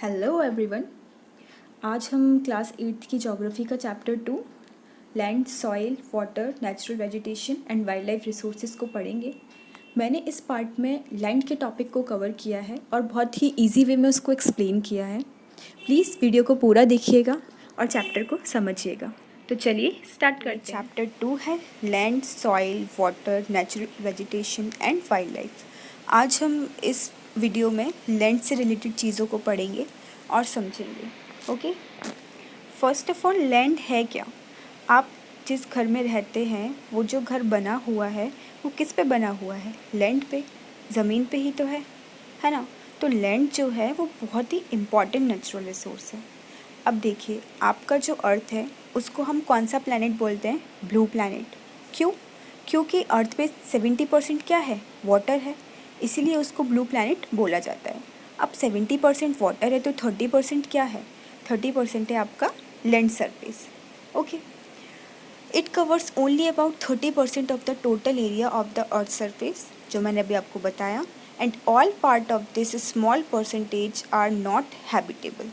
Hello everyone. आज हम class 8th की ज्योग्राफी का chapter 2 land, soil, water, natural vegetation and wild life resources को पढ़ेंगे। मैंने इस पार्ट में लैंड के टॉपिक को कवर किया है और बहुत ही इजी वे में उसको एक्सप्लेन किया है। प्लीज़ वीडियो को पूरा देखिएगा और चैप्टर को समझिएगा। तो चलिए स्टार्ट करते हैं। चैप्टर 2 है land, soil, water, natural vegetation and wild life. आज हम इस वीडियो में लैंड से रिलेटेड चीज़ों को पढ़ेंगे और समझेंगे। Okay, first of all land है क्या? आप जिस घर में रहते हैं वो जो घर बना हुआ है वो किस पे बना हुआ है? लैंड पे, ज़मीन पे ही तो है ना? तो लैंड जो है वो बहुत ही इम्पॉर्टेंट नेचुरल रिसोर्स है। अब देखिए, आपका जो अर्थ है उसको हम कौन सा प्लैनेट बोलते हैं? Blue planet. क्यों? क्योंकि अर्थ पे 70% क्या है? वाटर है, इसीलिए उसको ब्लू प्लैनेट बोला जाता है। अब 70% वाटर है तो 30% क्या है? 30% है आपका land surface. Okay, it covers only about 30% of the total area of the earth surface, जो मैंने अभी आपको बताया। And all part of this small percentage are not habitable.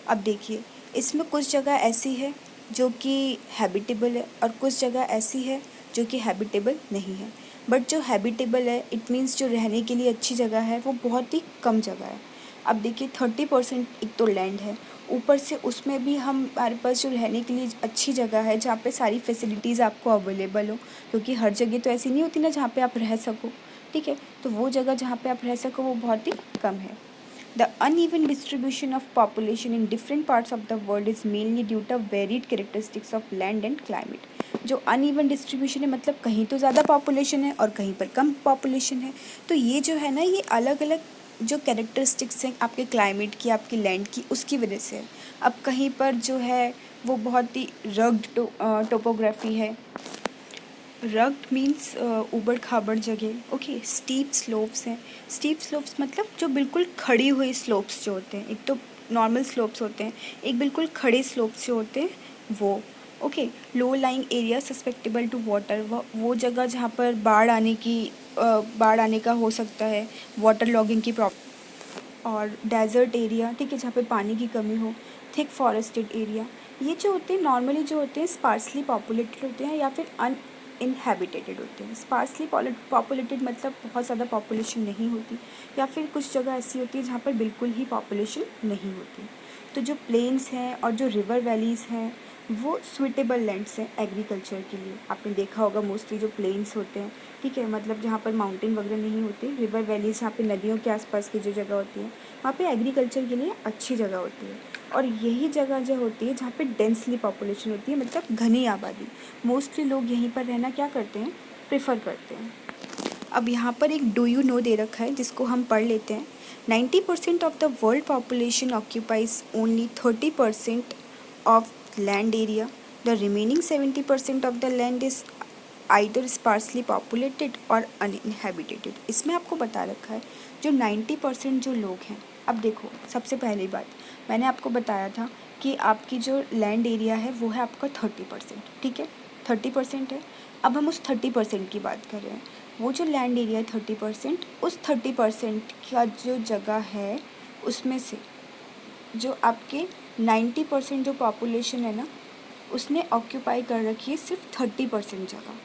अब देखिए, इसमें कुछ जगह ऐसी है जो कि हैबिटेबल है और कुछ जगह ऐसी है जो कि हैबिटेबल नहीं है। बट जो हैबिटेबल है इट मीन्स जो रहने के लिए अच्छी जगह है वो बहुत ही कम जगह है। अब देखिए 30% एक तो लैंड है, ऊपर से उसमें भी हमारे पास जो रहने के लिए अच्छी जगह है जहाँ पे सारी फैसिलिटीज़ आपको अवेलेबल हो, क्योंकि हर जगह तो ऐसी नहीं होती ना जहाँ पे आप रह सको। ठीक है, तो वो जगह जहाँ पे आप रह सको वो बहुत ही कम है। The uneven distribution of population in different parts of the world is mainly due to varied characteristics of land and climate. जो uneven distribution है मतलब कहीं तो ज़्यादा population है और कहीं पर कम population है, तो ये जो है ना ये अलग अलग जो कैरेक्टरिस्टिक्स हैं आपके क्लाइमेट की, आपकी लैंड की, उसकी वजह से है। अब कहीं पर जो है वो बहुत ही रग्ड टोपोग्राफी है। रग्ड मीन्स ऊबड़ खाबड़ जगह। ओके, स्टीप स्लोप्स हैं। स्टीप स्लोप्स मतलब जो बिल्कुल खड़ी हुई स्लोप्स जो होते हैं, एक तो नॉर्मल स्लोप्स होते हैं, एक बिल्कुल खड़े स्लोप्स जो होते हैं वो। Okay, low lying area susceptible to water, वो जगह जहाँ पर बाढ़ आने का हो सकता है, वाटर लॉगिंग की प्रॉब्लम। और डेजर्ट एरिया, ठीक है, जहाँ पे पानी की कमी हो। थिक फॉरेस्टेड एरिया, ये जो होते हैं नॉर्मली जो होते हैं स्पार्सली पॉपुलेटेड होते हैं या फिर इनहैबिटेटेड होते हैं। स्पार्सली पॉपुलेटेड मतलब बहुत ज़्यादा पॉपुलेशन नहीं होती, या फिर कुछ जगह ऐसी होती है जहाँ पर बिल्कुल ही पॉपुलेशन नहीं होती। तो जो प्लेन्स हैं और जो रिवर वैलीज़ हैं वो सुइटेबल लैंड्स हैं एग्रीकल्चर के लिए। आपने देखा होगा मोस्टली जो प्लेन्स होते हैं, ठीक है, मतलब जहाँ पर माउंटेन वगैरह नहीं होते, रिवर वैलीज जहाँ पे नदियों के आसपास की जो जगह होती है वहाँ पे एग्रीकल्चर के लिए अच्छी जगह होती है। और यही जगह जो होती है जहाँ पे डेंसली पॉपुलेशन होती है, मतलब घनी आबादी, मोस्टली लोग यहीं पर रहना क्या करते हैं? प्रेफर करते हैं। अब यहाँ पर एक डू यू नो दे रखा है जिसको हम पढ़ लेते हैं। 90% of the world population occupies only 30% of land area. The remaining 70% of the land is either sparsely populated और अनइनहेबिटेटेड। इसमें आपको बता रखा है जो 90% जो लोग हैं। अब देखो, सबसे पहली बात मैंने आपको बताया था कि आपकी जो लैंड एरिया है वो है आपका 30%, ठीक है, 30% है। अब हम उस 30% की बात कर रहे हैं। वो जो लैंड एरिया है 30%, उस 30% का जो जगह है उसमें से जो आपके 90% जो पॉपुलेशन है ना उसने ऑक्यूपाई कर रखी है सिर्फ 30% जगह।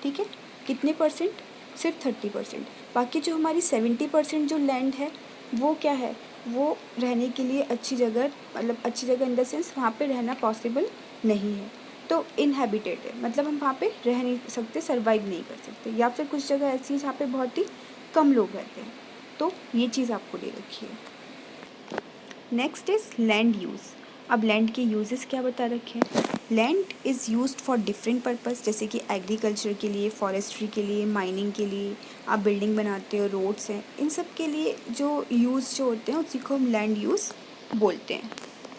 ठीक है, कितने परसेंट? सिर्फ 30%। बाकी जो हमारी 70% जो लैंड है वो क्या है? वो रहने के लिए अच्छी जगह, मतलब अच्छी जगह इन द सेंस वहाँ पे रहना पॉसिबल नहीं है, तो इनहैबिटेड है, मतलब हम वहाँ पे रह नहीं सकते, सर्वाइव नहीं कर सकते। या फिर कुछ जगह ऐसी है जहाँ पे बहुत ही कम लोग रहते हैं, तो ये चीज़ आपको दे रखी है। Next is land use. अब लैंड के यूजेस क्या बता रखे हैं? Land is used for different purpose, जैसे कि एग्रीकल्चर के लिए, फॉरेस्ट्री के लिए, माइनिंग के लिए, आप बिल्डिंग बनाते हो, रोड्स हैं, इन सब के लिए जो यूज़ जो होते हैं उसी को हम लैंड यूज़ बोलते हैं।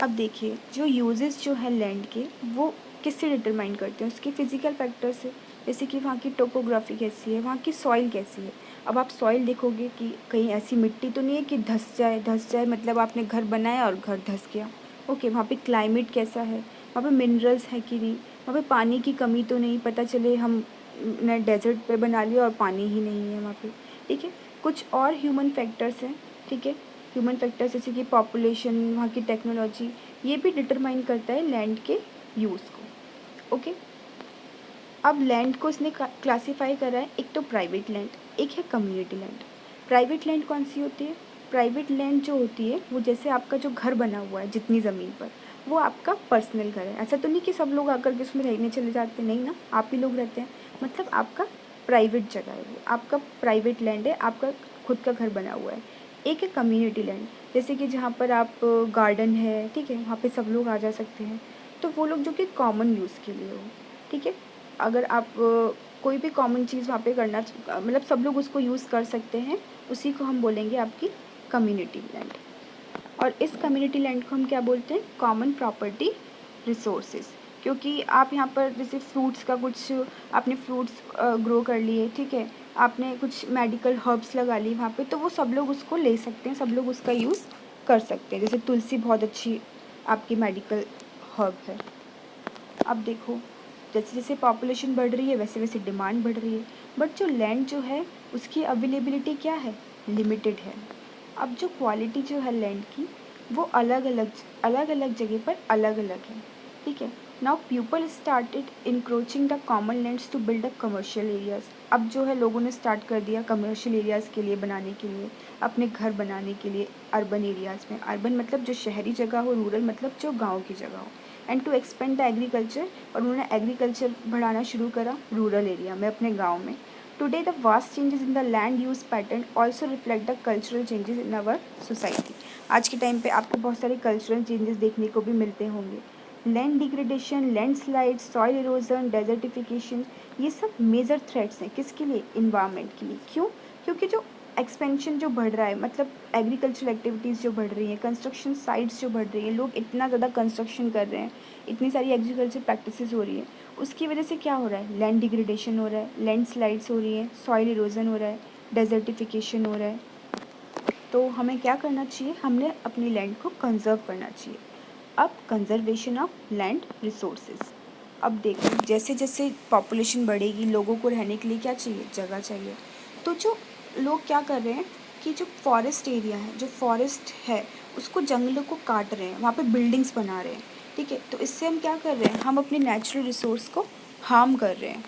अब देखिए, जो यूजेस जो है लैंड के वो किससे डिटरमाइन करते हैं? उसके फिजिकल फैक्टर से, जैसे कि वहाँ की टोपोग्राफी कैसी है, वहाँ की सॉइल कैसी है। अब आप सॉइल देखोगे कि कहीं ऐसी मिट्टी तो नहीं है कि धंस जाए, मतलब आपने घर बनाया और घर धंस गया। ओके, वहाँ पे क्लाइमेट कैसा है, वहाँ पे मिनरल्स है कि नहीं, वहाँ पे पानी की कमी तो नहीं, पता चले हम ने डेजर्ट पे बना लिया और पानी ही नहीं है वहाँ पे। ठीक है, कुछ और ह्यूमन फैक्टर्स हैं, ठीक है, ह्यूमन फैक्टर्स जैसे कि पॉपुलेशन, वहाँ की टेक्नोलॉजी, ये भी डिटरमाइन करता है लैंड के यूज़ को। ओके, अब लैंड को इसने क्लासीफाई करा है, एक तो प्राइवेट लैंड, एक है कम्युनिटी लैंड। प्राइवेट लैंड कौन सी होती है? प्राइवेट लैंड जो होती है वो जैसे आपका जो घर बना हुआ है जितनी ज़मीन पर, वो आपका पर्सनल घर है। ऐसा तो नहीं कि सब लोग आकर के उसमें रहने चले जाते, नहीं ना, आप ही लोग रहते हैं। मतलब आपका प्राइवेट जगह है, वो आपका प्राइवेट लैंड है, आपका खुद का घर बना हुआ है। एक है कम्युनिटी लैंड, जैसे कि जहाँ पर आप गार्डन है, ठीक है, वहाँ पे सब लोग आ जा सकते हैं, तो वो लोग जो कि कॉमन यूज़ के लिए हो, ठीक है। अगर आप कोई भी कॉमन चीज़ वहाँ पे करना मतलब सब लोग उसको यूज़ कर सकते हैं, उसी को हम बोलेंगे आपकी कम्युनिटी लैंड। और इस कम्युनिटी लैंड को हम क्या बोलते हैं? Common property resources. क्योंकि आप यहाँ पर जैसे फ्रूट्स का कुछ आपने फ्रूट्स ग्रो कर लिए, ठीक है, आपने कुछ मेडिकल हर्ब्स लगा ली वहाँ पे, तो वो सब लोग उसको ले सकते हैं, सब लोग उसका यूज़ कर सकते हैं। जैसे तुलसी बहुत अच्छी आपकी मेडिकल हर्ब है। अब देखो, जैसे जैसे पॉपुलेशन बढ़ रही है वैसे वैसे डिमांड बढ़ रही है, बट जो लैंड जो है उसकी अवेलेबिलिटी क्या है? लिमिटेड है। अब जो क्वालिटी जो है लैंड की, वो अलग अलग जगह पर अलग अलग है, ठीक है। Now people started encroaching the common lands to build a commercial areas. अब जो है लोगों ने स्टार्ट कर दिया कमर्शियल एरियाज़ के लिए बनाने के लिए, अपने घर बनाने के लिए अर्बन एरियाज़ में। अर्बन मतलब जो शहरी जगह हो, रूरल मतलब जो गाँव की जगह हो। And to expand the agriculture, और उन्होंने एग्रीकल्चर बढ़ाना शुरू करा रूरल एरिया में, अपने गाँव में। Today the vast changes in the land use pattern also reflect the cultural changes in our society. आज के टाइम पे आपको बहुत सारे कल्चरल चेंजेस देखने को भी मिलते होंगे। Land degradation, landslide, soil erosion, desertification, ये सब मेजर थ्रेट्स हैं किसके लिए? इन्वायरमेंट के लिए। क्यों? क्योंकि जो एक्सपेंशन जो बढ़ रहा है, मतलब एग्रीकल्चरल एक्टिविटीज़ जो बढ़ रही हैं, कंस्ट्रक्शन साइट्स जो बढ़ रही हैं, लोग इतना ज़्यादा कंस्ट्रक्शन कर रहे हैं, इतनी सारी एग्रीकल्चर प्रैक्टिसेस हो रही है, उसकी वजह से क्या हो रहा है? लैंड डिग्रेडेशन हो रहा है, लैंड स्लाइड्स हो रही हैं, सॉइल इरोजन हो रहा है, डेजर्टिफिकेशन हो रहा है। तो हमें क्या करना चाहिए? हमने अपनी लैंड को कंजर्व करना चाहिए। अब कंजर्वेशन ऑफ लैंड रिसोर्सेज। अब देखो, जैसे जैसे पॉपुलेशन बढ़ेगी, लोगों को रहने के लिए क्या चाहिए? जगह चाहिए। तो जो लोग क्या कर रहे हैं कि जो फॉरेस्ट एरिया है, जो फॉरेस्ट है, उसको जंगलों को काट रहे हैं, वहाँ पे बिल्डिंग्स बना रहे हैं, ठीक है। तो इससे हम क्या कर रहे हैं? हम अपने नेचुरल रिसोर्स को हार्म कर रहे हैं,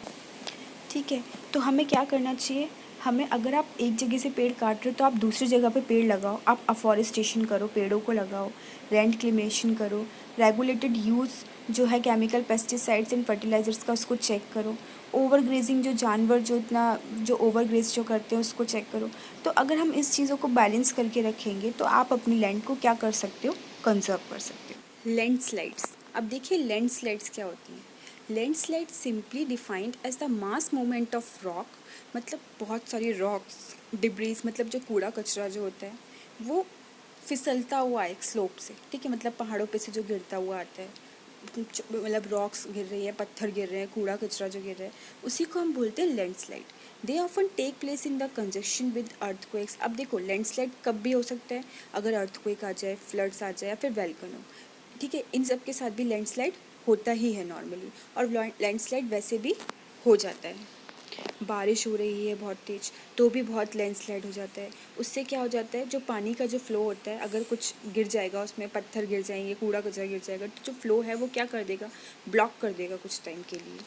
ठीक है। तो हमें क्या करना चाहिए? हमें, अगर आप एक जगह से पेड़ काट रहे हो तो आप दूसरी जगह पे पेड़ लगाओ, आप अफॉरेस्टेशन करो, पेड़ों को लगाओ, रेंट करो, रेगुलेटेड यूज़ जो है केमिकल पेस्टिसाइड्स एंड फर्टिलाइज़र्स का, उसको चेक करो। ओवर ग्रेजिंग, जो जानवर जो ओवर ग्रेज जो करते हैं उसको चेक करो। तो अगर हम इस चीज़ों को बैलेंस करके रखेंगे तो आप अपनी लैंड को क्या कर सकते हो? कंजर्व कर सकते हो। लैंडस्लाइड्स। अब देखिए लैंडस्लाइड्स क्या होती हैं। Landslide simply defined as the mass movement of rock, मतलब बहुत सारी रॉक्स, डिब्रीज, मतलब जो कूड़ा कचरा जो होता है वो फिसलता हुआ एक स्लोप से, ठीक है, मतलब पहाड़ों पे से जो गिरता हुआ आता है, मतलब रॉक्स गिर रही है, पत्थर गिर रहे हैं, कूड़ा कचरा जो गिर रहा है, उसी को हम बोलते हैं landslide. They often take place in the conjunction with earthquakes. अब देखो लैंडस्लाइड कब भी हो सकता है, अगर अर्थक्वेक आ जाए, फ्लड्स आ जाए या फिर वैल्कनो, ठीक है, इन सब के साथ भी लैंडस्लाइड होता ही है नॉर्मली। और लैंडस्लाइड वैसे भी हो जाता है। बारिश हो रही है बहुत तेज़ तो भी बहुत लैंडस्लाइड हो जाता है। उससे क्या हो जाता है, जो पानी का जो फ्लो होता है, अगर कुछ गिर जाएगा, उसमें पत्थर गिर जाएंगे, कूड़ा कचरा गिर जाएगा, तो जो फ्लो है वो क्या कर देगा? ब्लॉक कर देगा कुछ टाइम के लिए,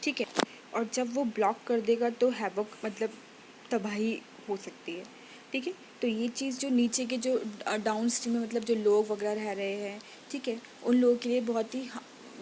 ठीक है। और जब वो ब्लॉक कर देगा तो हैवक, मतलब तबाही हो सकती है, ठीक है। तो ये चीज़ जो नीचे के जो डाउन स्ट्रीम में, मतलब जो लोग वगैरह रह रहे हैं, ठीक है, उन लोगों के लिए बहुत ही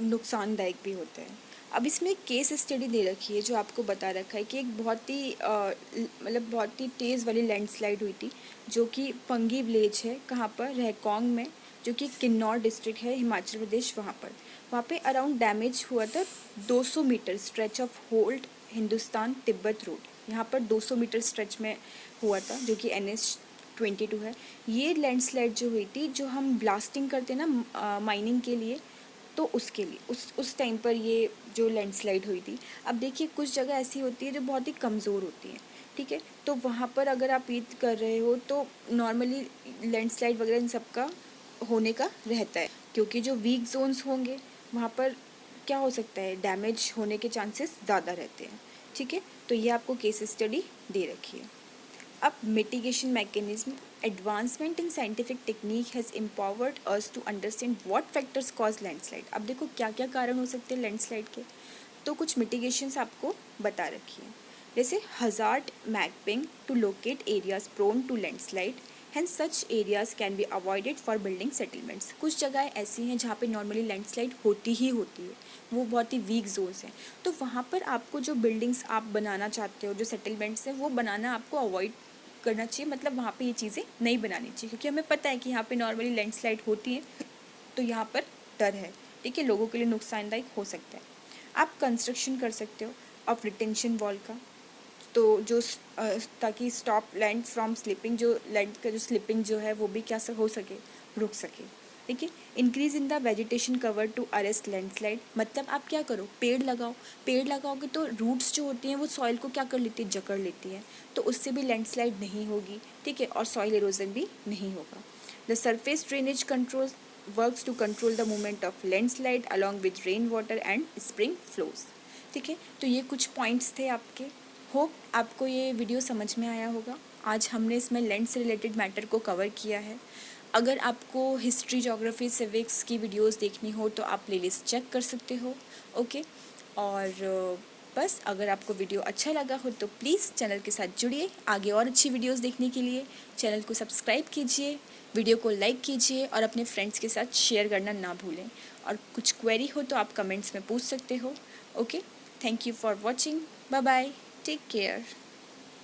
नुकसानदायक भी होता है। अब इसमें एक केस स्टडी दे रखी है जो आपको बता रखा है कि एक बहुत ही मतलब बहुत ही तेज़ वाली लैंडस्लाइड हुई थी, जो कि पंगी विलेज है, कहाँ पर? रहकोंग में, जो कि किन्नौर डिस्ट्रिक्ट है, हिमाचल प्रदेश। वहाँ पे अराउंड डैमेज हुआ था 200 metre stretch of old Hindustan Tibet road. यहाँ पर 200 मीटर स्ट्रेच में हुआ था, जो कि NH-22 है। ये लैंडस्लाइड जो हुई थी, जो हम ब्लास्टिंग करते हैं ना माइनिंग के लिए, तो उसके लिए उस टाइम पर ये जो लैंडस्लाइड हुई थी। अब देखिए कुछ जगह ऐसी होती है जो बहुत ही कमज़ोर होती है, ठीक है, तो वहाँ पर अगर आप ईद कर रहे हो तो नॉर्मली लैंडस्लाइड वगैरह इन सब का होने का रहता है, क्योंकि जो वीक जोन्स होंगे वहाँ पर क्या हो सकता है, डैमेज होने के चांसेस ज़्यादा रहते हैं, ठीक है। तो ये आपको केस स्टडी दे रखी है। अब mitigation mechanism advancement in scientific technique has empowered us to understand what factors cause landslide. अब देखो क्या क्या कारण हो सकते हैं लैंडस्लाइड के, तो कुछ मिटिगेशंस आपको बता रखी हैं। जैसे hazard mapping to locate areas prone to landslide, hence such areas can be avoided for building settlements. कुछ जगह ऐसी हैं जहाँ पे नॉर्मली लैंडस्लाइड होती ही होती है, वो बहुत ही वीक जोन्स हैं, तो वहाँ पर आपको जो बिल्डिंग्स आप बनाना चाहते हो, जो सेटलमेंट्स हैं, वो बनाना आपको अवॉइड करना चाहिए। मतलब वहाँ पे ये चीज़ें नहीं बनानी चाहिए, क्योंकि हमें पता है कि यहाँ पे नॉर्मली लैंडस्लाइड होती है, तो यहाँ पर डर है, ठीक है, लोगों के लिए नुकसानदायक हो सकता है। आप कंस्ट्रक्शन कर सकते हो ऑफ रिटेंशन वॉल का, तो जो ताकि स्टॉप लैंड फ्रॉम स्लिपिंग, जो लैंड का जो स्लिपिंग जो है वो भी क्या हो सके, रुक सके, ठीक है। Increase in the vegetation cover to arrest landslide, मतलब आप क्या करो, पेड़ लगाओ, पेड़ लगाओगे तो रूट्स जो होती हैं वो सॉइल को क्या कर लेती है, जकड़ लेती है, तो उससे भी लैंडस्लाइड नहीं होगी, ठीक है, और सॉइल इरोजन भी नहीं होगा। The surface drainage control works to control the movement of landslide along with rain water and spring flows, ठीक है। तो ये कुछ पॉइंट्स थे आपके। होप आपको ये वीडियो समझ में आया होगा। आज हमने इसमें लैंड से रिलेटेड मैटर को कवर किया है। अगर आपको हिस्ट्री, ज्योग्राफी, सिविक्स की वीडियोस देखनी हो तो आप प्लेलिस्ट चेक कर सकते हो, ओके। और बस अगर आपको वीडियो अच्छा लगा हो तो प्लीज़ चैनल के साथ जुड़िए। आगे और अच्छी वीडियोस देखने के लिए चैनल को सब्सक्राइब कीजिए, वीडियो को लाइक कीजिए और अपने फ्रेंड्स के साथ शेयर करना ना भूलें। और कुछ क्वेरी हो तो आप कमेंट्स में पूछ सकते हो, okay. Thank you for watching, bye bye, take care.